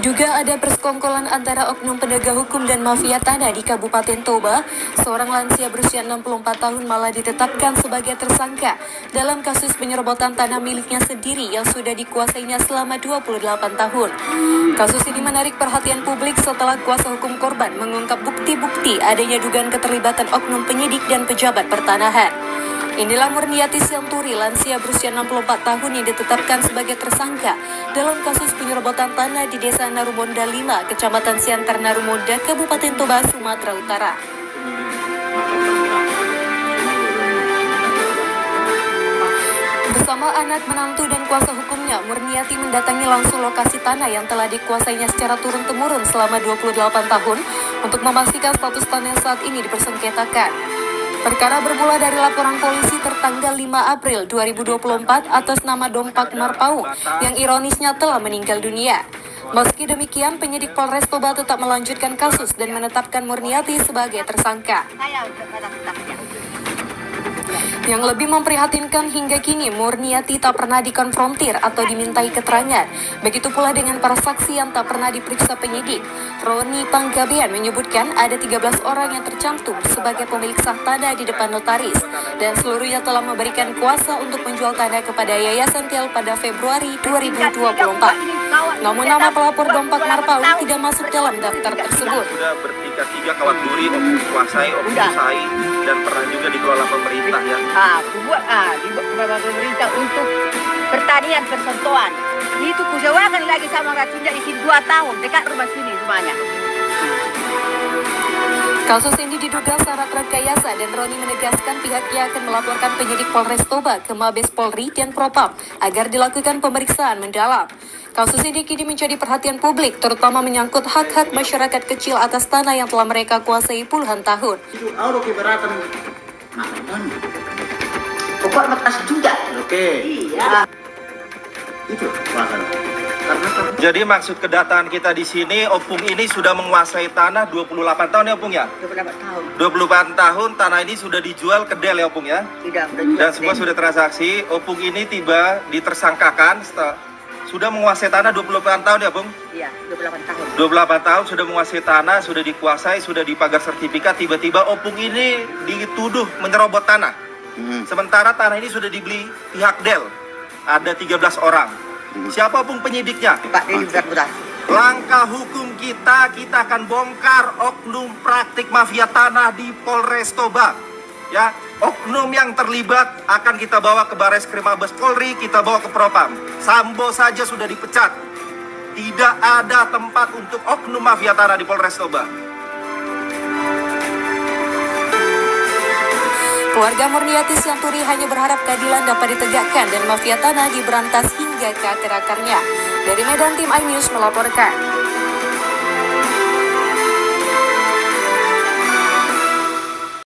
Diduga ada persekongkolan antara oknum penegak hukum dan mafia tanah di Kabupaten Toba, seorang lansia berusia 64 tahun malah ditetapkan sebagai tersangka dalam kasus penyerobotan tanah miliknya sendiri yang sudah dikuasainya selama 28 tahun. Kasus ini menarik perhatian publik setelah kuasa hukum korban mengungkap bukti-bukti adanya dugaan keterlibatan oknum penyidik dan pejabat pertanahan. Inilah Murniati Sianturi, lansia berusia 64 tahun yang ditetapkan sebagai tersangka dalam kasus penyerobotan tanah di Desa Narumonda 5, Kecamatan Siantar Narumonda, Kabupaten Toba, Sumatera Utara. Bersama anak, menantu, dan kuasa hukumnya, Murniati mendatangi langsung lokasi tanah yang telah dikuasainya secara turun-temurun selama 28 tahun untuk memastikan status tanah yang saat ini dipersengketakan. Perkara bermula dari laporan polisi tertanggal 5 April 2024 atas nama Dompak Marpau yang ironisnya telah meninggal dunia. Meski demikian, penyidik Polres Toba tetap melanjutkan kasus dan menetapkan Murniati sebagai tersangka. Yang lebih memprihatinkan, hingga kini Murniati tak pernah dikonfrontir atau dimintai keterangan. Begitu pula dengan para saksi yang tak pernah diperiksa penyidik. Roni Panggabean menyebutkan ada 13 orang yang tercantum sebagai pemilik sah tanah di depan notaris, dan seluruhnya telah memberikan kuasa untuk menjual tanah kepada Yayasan Tel pada Februari 2024. Namun nama pelapor Dompak Marpau tidak masuk dalam daftar tersebut. Sudah bertiga kawat duri, om kuasai, om usai, dan pernah juga dikelola pemerintah ya. Dibuat pemerintah untuk pertanian percontohan. Itu kusewakan lagi sama ratunya isi 2 tahun dekat rumah sini semuanya. Kasus ini diduga syarat rekayasa dan Roni menegaskan pihaknya akan melaporkan penyidik Polres Toba ke Mabes Polri dan Propam agar dilakukan pemeriksaan mendalam. Kasus ini kini menjadi perhatian publik, terutama menyangkut hak-hak masyarakat kecil atas tanah yang telah mereka kuasai puluhan tahun. Itu auto keberatan. Pokok batas juga. Oke. Iya. Itu masalah. Jadi maksud kedatangan kita di sini, Opung ini sudah menguasai tanah 28 tahun ya Opung ya? 28 tahun. 28 tahun tanah ini sudah dijual ke Del ya Opung ya? Tidak, Dan semua sudah transaksi. Opung ini tiba ditersangkakan sudah menguasai tanah 28 tahun ya Bung? Iya, 28 tahun. 28 tahun sudah menguasai tanah, sudah dikuasai, sudah dipagar sertifikat, tiba-tiba Opung ini dituduh menyerobot tanah. Sementara tanah ini sudah dibeli pihak Del. Ada 13 orang. Siapa Opung penyidiknya? Pak Dedi Berat. Langkah hukum kita akan bongkar oknum praktik mafia tanah di Polres Toba. Ya, oknum yang terlibat akan kita bawa ke Bareskrim Mabes Polri, kita bawa ke Propam. Sambo saja sudah dipecat. Tidak ada tempat untuk oknum mafia tanah di Polres Toba. Keluarga Murniati Sianturi hanya berharap keadilan dapat ditegakkan dan mafia tanah diberantas hingga ke akar-akarnya. Dari Medan, tim iNews melaporkan.